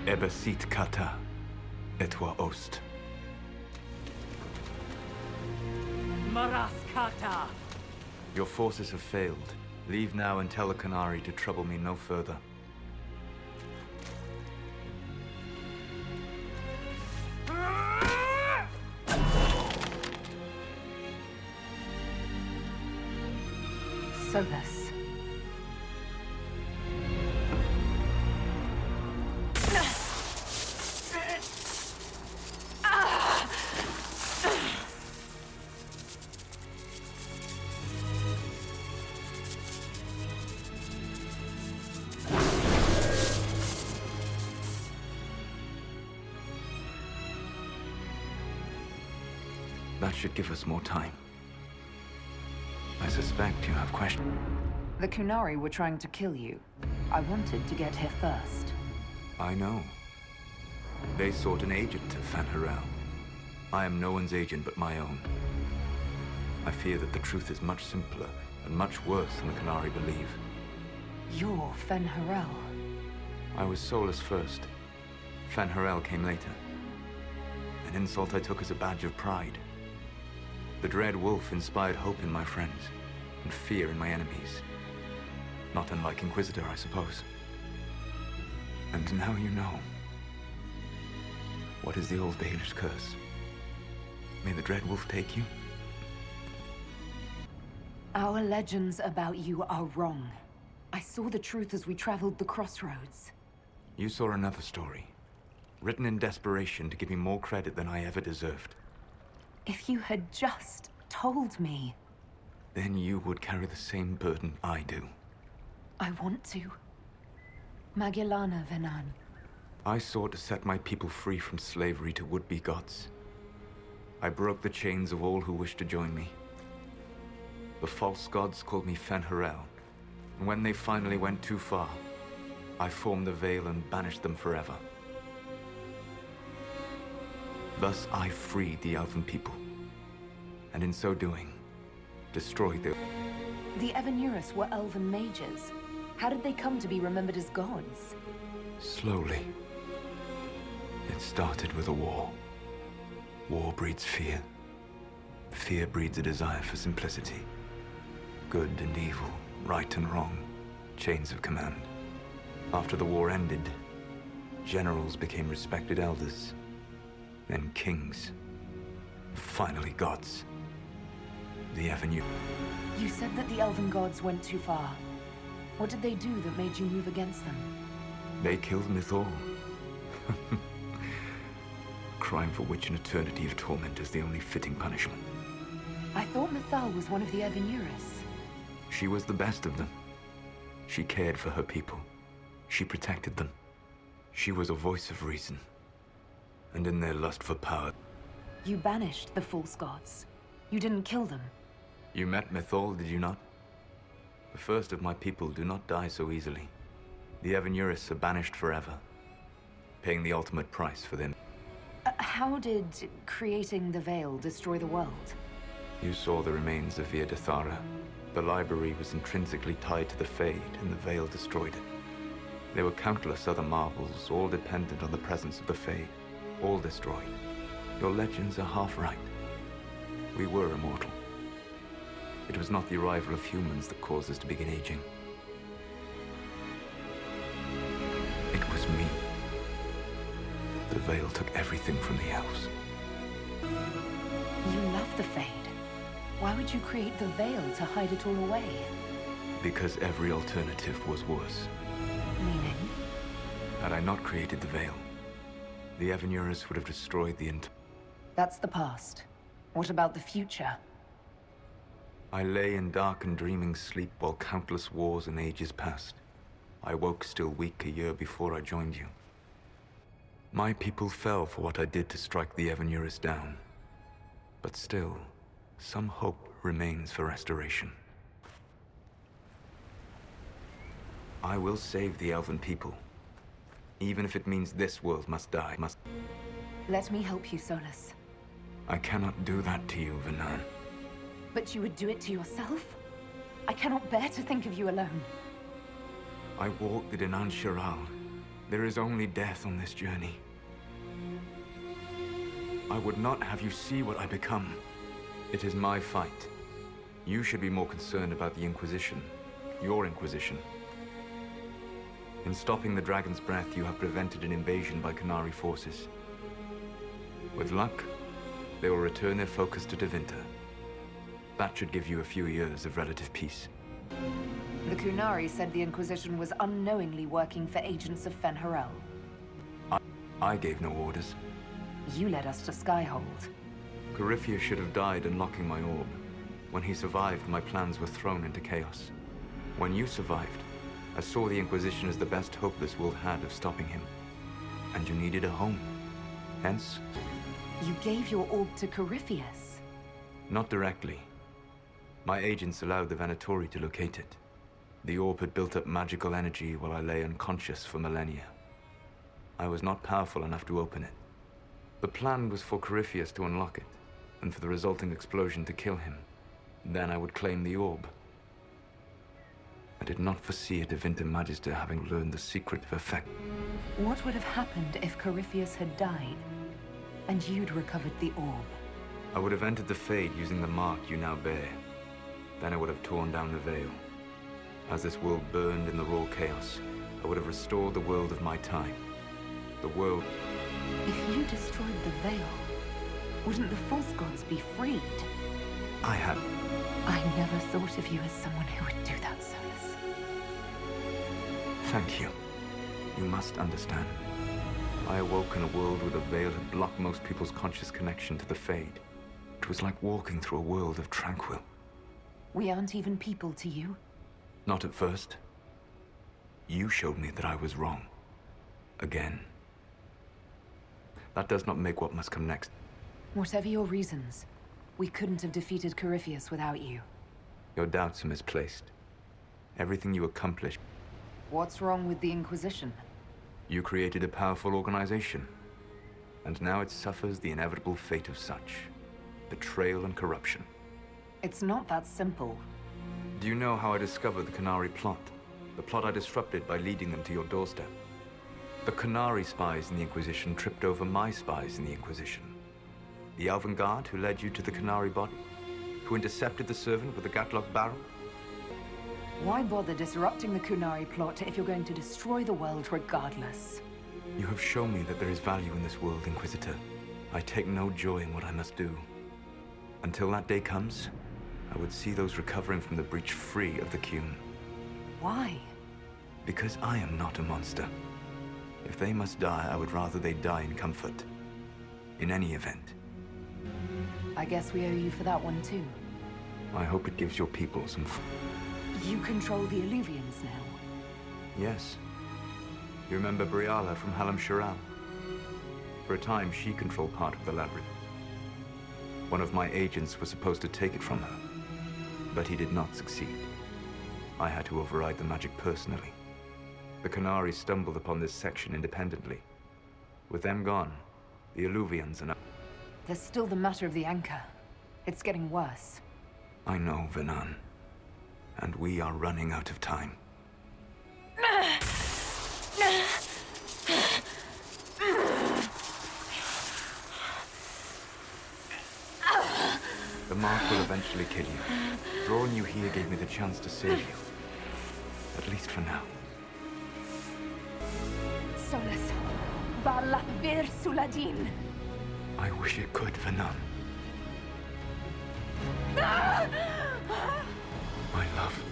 Ebesit kata, etwa ost. Maraskata! Your forces have failed. Leave now and tell the Canary to trouble me no further. Solus. That should give us more time. I suspect you have questions. The Kunari were trying to kill you. I wanted to get here first. I know. They sought an agent to Fen'Harel. I am no one's agent but my own. I fear that the truth is much simpler and much worse than the Kunari believe. You're Fen'Harel. I was Solus first. Fen'Harel came later. An insult I took as a badge of pride. The dread wolf inspired hope in my friends, and fear in my enemies. Not unlike Inquisitor, I suppose. And now you know. What is the old Baelish curse? May the dread wolf take you? Our legends about you are wrong. I saw the truth as we traveled the crossroads. You saw another story, written in desperation to give me more credit than I ever deserved. If you had just told me. Then you would carry the same burden I do. I want to. Magellana Venan. I sought to set my people free from slavery to would-be gods. I broke the chains of all who wished to join me. The false gods called me Fen'Harel, and when they finally went too far, I formed the Veil and banished them forever. Thus I freed the elven people, and in so doing, destroyed their... The Evanurus were elven mages. How did they come to be remembered as gods? Slowly. It started with a war. War breeds fear. Fear breeds a desire for simplicity. Good and evil, right and wrong, chains of command. After the war ended, generals became respected elders. Then kings. Finally gods. The Avenue. You said that the elven gods went too far. What did they do that made you move against them? They killed Mythal. Crime for which an eternity of torment is the only fitting punishment. I thought Mythal was one of the Evanurus. She was the best of them. She cared for her people. She protected them. She was a voice of reason. And in their lust for power... You banished the false gods. You didn't kill them. You met Mythal, did you not? The first of my people do not die so easily. The Evanurus are banished forever, paying the ultimate price for them. How did creating the Veil destroy the world? You saw the remains of Via de Thara. The library was intrinsically tied to the Fade, and the Veil destroyed it. There were countless other marvels, all dependent on the presence of the Fade. All destroyed. Your legends are half right. We were immortal. It was not the arrival of humans that caused us to begin aging. It was me. The Veil took everything from the elves. You love the Fade. Why would you create the Veil to hide it all away? Because every alternative was worse. Meaning? Had I not created the Veil, the Evanurus would have destroyed the entire... That's the past. What about the future? I lay in dark and dreaming sleep while countless wars and ages passed. I woke still weak a year before I joined you. My people fell for what I did to strike the Evanurus down. But still, some hope remains for restoration. I will save the elven people. Even if it means this world must die, Let me help you, Solus. I cannot do that to you, Venan. But you would do it to yourself? I cannot bear to think of you alone. I walked the Dinan Shiral, There is only death on this journey. I would not have you see what I become. It is my fight. You should be more concerned about the Inquisition. Your Inquisition. In stopping the Dragon's Breath, you have prevented an invasion by Qunari forces. With luck, they will return their focus to Tevinter. That should give you a few years of relative peace. The Qunari said the Inquisition was unknowingly working for agents of Fen'Harel. I gave no orders. You led us to Skyhold. Corypheus should have died unlocking my orb. When he survived, my plans were thrown into chaos. When you survived, I saw the Inquisition as the best hope this world had of stopping him. And you needed a home. Hence... You gave your orb to Corypheus? Not directly. My agents allowed the Venatori to locate it. The orb had built up magical energy while I lay unconscious for millennia. I was not powerful enough to open it. The plan was for Corypheus to unlock it, and for the resulting explosion to kill him. Then I would claim the orb. I did not foresee a Tevinter Magister having learned the secret of effect. What would have happened if Corypheus had died, and you'd recovered the orb? I would have entered the Fade using the mark you now bear. Then I would have torn down the veil. As this world burned in the raw chaos, I would have restored the world of my time. The world... If you destroyed the veil, wouldn't the false gods be freed? I had... I never thought of you as someone who would do that, Solus. Thank you. You must understand. I awoke in a world where the veil had blocked most people's conscious connection to the Fade. It was like walking through a world of tranquil. We aren't even people to you? Not at first. You showed me that I was wrong. Again. That does not make what must come next. Whatever your reasons, we couldn't have defeated Corypheus without you. Your doubts are misplaced. Everything you accomplished... What's wrong with the Inquisition? You created a powerful organization. And now it suffers the inevitable fate of such. Betrayal and corruption. It's not that simple. Do you know how I discovered the Qunari plot? The plot I disrupted by leading them to your doorstep. The Qunari spies in the Inquisition tripped over my spies in the Inquisition. The avant-garde who led you to the Qunari body? Who intercepted the servant with the Gatlock barrel? Why bother disrupting the Qunari plot if you're going to destroy the world regardless? You have shown me that there is value in this world, Inquisitor. I take no joy in what I must do. Until that day comes, I would see those recovering from the breach free of the Qun. Why? Because I am not a monster. If they must die, I would rather they die in comfort. In any event. I guess we owe you for that one too. I hope it gives your people some You control the Illuvians now? Yes. You remember Briala from Halam Sharal? For a time, she controlled part of the labyrinth. One of my agents was supposed to take it from her, but he did not succeed. I had to override the magic personally. The Qunari stumbled upon this section independently. With them gone, the Illuvians and... There's still the matter of the anchor. It's getting worse. I know, Venan. And we are running out of time. The mark will eventually kill you. Drawing you here gave me the chance to save you. At least for now. Solus, Vala Vir Suladin. I wish it could, Venan. My love.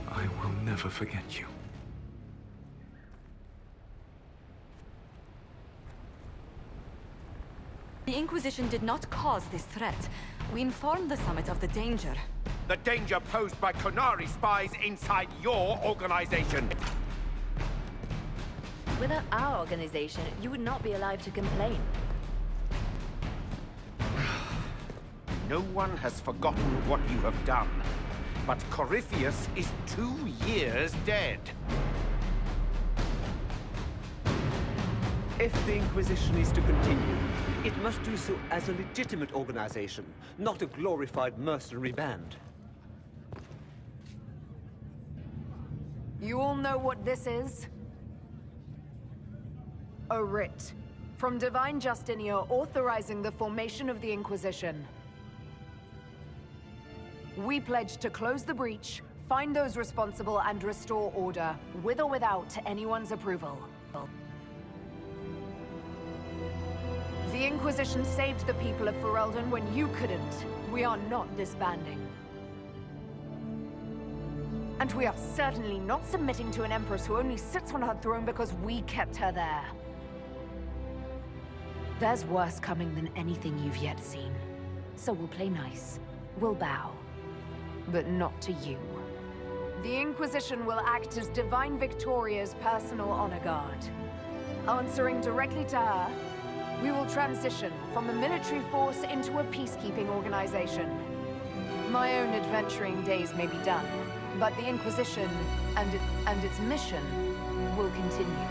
I will never forget you. The Inquisition did not cause this threat. We informed the Summit of the danger. The danger posed by Qunari spies inside your organization. Without our organization, you would not be alive to complain. No one has forgotten what you have done. But Corypheus is 2 years dead. If the Inquisition is to continue, it must do so as a legitimate organization, not a glorified mercenary band. You all know what this is? A writ. From Divine Justinia authorizing the formation of the Inquisition. We pledge to close the breach, find those responsible, and restore order, with or without anyone's approval. The Inquisition saved the people of Ferelden when you couldn't. We are not disbanding. And we are certainly not submitting to an empress who only sits on her throne because we kept her there. There's worse coming than anything you've yet seen. So we'll play nice. We'll bow. But not to you. The Inquisition will act as Divine Victoria's personal honor guard. Answering directly to her, we will transition from a military force into a peacekeeping organization. My own adventuring days may be done, but the Inquisition and its mission will continue.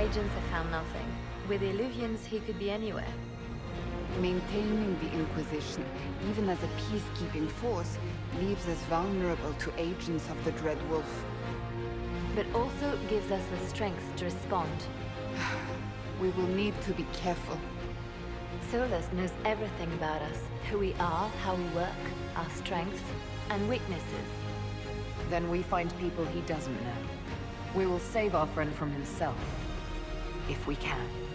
agents have found nothing. With the Illuvians, he could be anywhere. Maintaining the Inquisition, even as a peacekeeping force, leaves us vulnerable to agents of the Dread Wolf. But also gives us the strength to respond. We will need to be careful. Solus knows everything about us. Who we are, how we work, our strengths and weaknesses. Then we find people he doesn't know. We will save our friend from himself. If we can.